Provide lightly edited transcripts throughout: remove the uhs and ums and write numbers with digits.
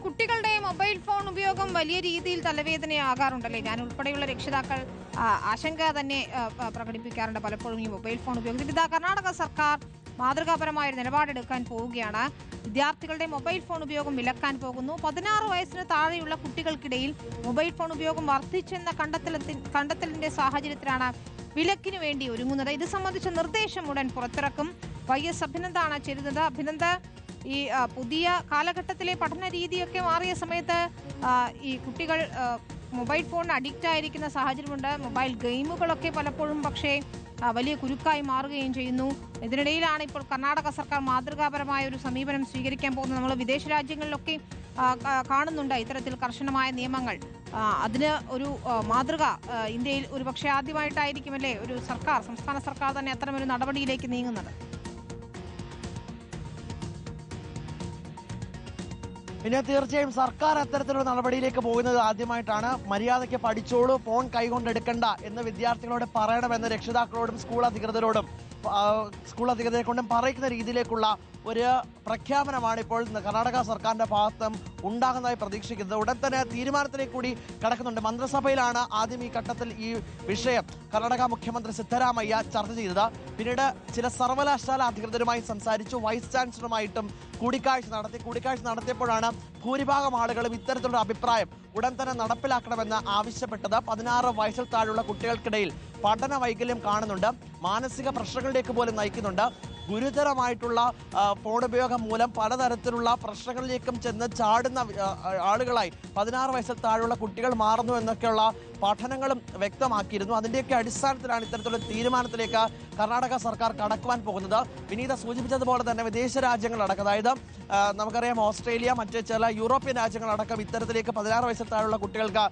കുട്ടികളുടെ mobile phone ഉപയോഗം വലിയ രീതിയിൽ തലവേദനയാകാറുണ്ടല്ലേ? ഞാൻ ഉൾപ്പെടെയുള്ള രക്ഷിതാക്കൾ ആശങ്ക തന്നെ പ്രകടിപ്പിക്കാറുണ്ട് പലപ്പോഴും ഈ മൊബൈൽ ഫോൺ ഉപയോഗത്തിൽ. ഇതാ കർണാടക സർക്കാർ മാതൃകാപരമായ ഒരു നിലപാടെടുക്കാൻ പോവുകയാണ്. വിദ്യാർത്ഥികളുടെ മൊബൈൽ ഫോൺ ഉപയോഗം വിലക്കാൻ പോകുന്നു. 16 വയസ്സിന് താഴെയുള്ള കുട്ടികൾക്കിടയിൽ മൊബൈൽ ഫോൺ ഉപയോഗം വർദ്ധിച്ചെന്ന കണ്ടെത്തലിന്റെ സാഹചര്യത്തിലാണ് വിലക്കിനു വേണ്ടി ഒരുങ്ങുന്നത്. ഇത് സംബന്ധിച്ച നിർദ്ദേശം ഉടൻ പുറത്തിറക്കും. YS അഭിനന്ദാണ് ചേരുന്നത്. അഭിനന്ദ്, ഈ പുതിയ കാലഘട്ടത്തിലെ പഠന രീതിയൊക്കെ മാറിയ സമയത്ത് ഈ കുട്ടികൾ മൊബൈൽ ഫോണിന് അഡിക്റ്റ് ആയിരിക്കുന്ന സാഹചര്യമുണ്ട്. മൊബൈൽ ഗെയിമുകളൊക്കെ പലപ്പോഴും പക്ഷേ വലിയ കുരുക്കായി മാറുകയും ചെയ്യുന്നു. ഇതിനിടയിലാണ് ഇപ്പോൾ കർണാടക സർക്കാർ മാതൃകാപരമായ ഒരു സമീപനം സ്വീകരിക്കാൻ പോകുന്നത്. നമ്മൾ വിദേശ രാജ്യങ്ങളിലൊക്കെ കാണുന്നുണ്ട് ഇത്തരത്തിൽ കർശനമായ നിയമങ്ങൾ. അതിന് ഒരു മാതൃക ഇന്ത്യയിൽ ഒരുപക്ഷെ ആദ്യമായിട്ടായിരിക്കുമല്ലേ ഒരു സംസ്ഥാന സർക്കാർ തന്നെ അത്തരമൊരു നടപടിയിലേക്ക് നീങ്ങുന്നത്? പിന്നെ തീർച്ചയായും സർക്കാർ അത്തരത്തിലുള്ള നടപടിയിലേക്ക് പോകുന്നത് ആദ്യമായിട്ടാണ്. മര്യാദയ്ക്ക് പഠിച്ചോളൂ, ഫോൺ കൈകൊണ്ടെടുക്കണ്ട എന്ന് വിദ്യാർത്ഥികളോട് പറയണമെന്ന് രക്ഷിതാക്കളോടും സ്കൂൾ അധികൃതരെ കൊണ്ടും പറയിക്കുന്ന രീതിയിലേക്കുള്ള ഒരു പ്രഖ്യാപനമാണ് ഇപ്പോൾ കർണാടക സർക്കാരിന്റെ ഭാഗത്തും ഉണ്ടാകുന്നതായി പ്രതീക്ഷിക്കുന്നത്. ഉടൻ തന്നെ തീരുമാനത്തിലേക്ക് കൂടി കടക്കുന്നുണ്ട്. മന്ത്രിസഭയിലാണ് ആദ്യം ഈ ഘട്ടത്തിൽ ഈ വിഷയം കർണാടക മുഖ്യമന്ത്രി സിദ്ധരാമയ്യ ചർച്ച ചെയ്തത്. പിന്നീട് ചില സർവകലാശാല അധികൃതരുമായി സംസാരിച്ചു, വൈസ് ചാൻസലറുമായിട്ടും കൂടിക്കാഴ്ച നടത്തിയപ്പോഴാണ് ഭൂരിഭാഗം ആളുകളും ഇത്തരത്തിലുള്ള അഭിപ്രായം ഉടൻ തന്നെ നടപ്പിലാക്കണമെന്ന് ആവശ്യപ്പെട്ടത്. 16 വയസ്സിൽ താഴെയുള്ള കുട്ടികൾക്കിടയിൽ പഠന വൈകല്യം കാണുന്നുണ്ട്, മാനസിക പ്രശ്നങ്ങളിലേക്ക് പോലും നയിക്കുന്നുണ്ട്. ഗുരുതരമായിട്ടുള്ള ഫോൺ ഉപയോഗം മൂലം പലതരത്തിലുള്ള പ്രശ്നങ്ങളിലേക്കും ചെന്ന് ചാടുന്ന ആളുകളായി 16 വയസ്സിൽ താഴെയുള്ള കുട്ടികൾ മാറുന്നു എന്നൊക്കെയുള്ള പഠനങ്ങളും വ്യക്തമാക്കിയിരുന്നു. അതിൻ്റെയൊക്കെ അടിസ്ഥാനത്തിലാണ് ഇത്തരത്തിലുള്ള തീരുമാനത്തിലേക്ക് കർണാടക സർക്കാർ കടക്കുവാൻ പോകുന്നത്. വിനീത സൂചിപ്പിച്ചതുപോലെ തന്നെ വിദേശ രാജ്യങ്ങളടക്കം, അതായത് നമുക്കറിയാം ഓസ്ട്രേലിയ, മറ്റ് ചില യൂറോപ്യൻ രാജ്യങ്ങളടക്കം ഇത്തരത്തിലേക്ക് 16 വയസ്സിൽ താഴെയുള്ള കുട്ടികൾക്ക്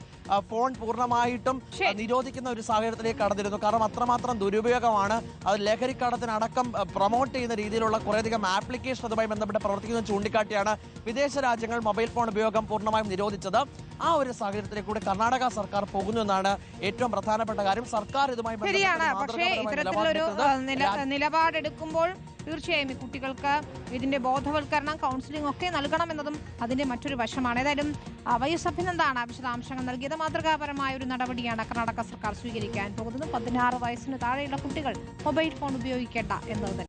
ഫോൺ പൂർണ്ണമായിട്ടും നിരോധിക്കുന്ന ഒരു സാഹചര്യത്തിലേക്ക് കടന്നിരുന്നു. കാരണം അത്രമാത്രം ദുരുപയോഗമാണ്. അത് ലഹരിക്കടത്തിനടക്കം പ്രൊമോട്ട് ചെയ്യുന്ന രീതിയിലുള്ള കുറേയധികം ആപ്ലിക്കേഷൻ അതുമായി ബന്ധപ്പെട്ട് പ്രവർത്തിക്കുന്നത് ചൂണ്ടിക്കാട്ടിയാണ് വിദേശ രാജ്യങ്ങൾ മൊബൈൽ ഫോൺ ഉപയോഗം പൂർണ്ണമായും നിരോധിച്ചത്. ആ ഒരു സാഹചര്യത്തിലേക്ക് കൂടെ കർണാടക സർക്കാർ പോകുന്നു എന്നാണ് ഏറ്റവും പ്രധാനപ്പെട്ട കാര്യം. സർക്കാർ ഇതുമായി നിലപാടെടുക്കുമ്പോൾ തീർച്ചയായും ഈ കുട്ടികൾക്ക് ഇതിന്റെ ബോധവൽക്കരണം, കൗൺസിലിംഗ് ഒക്കെ നൽകണമെന്നതും അതിന്റെ മറ്റൊരു വശമാണ്. ഏതായാലും YS അഭിനന്ദാണ് വിശദാംശങ്ങൾ നൽകിയത്. മാതൃകാപരമായ ഒരു നടപടിയാണ് കർണാടക സർക്കാർ സ്വീകരിക്കാൻ പോകുന്നത്. 16 വയസ്സിന് താഴെയുള്ള കുട്ടികൾ മൊബൈൽ ഫോൺ ഉപയോഗിക്കേണ്ട എന്നത്.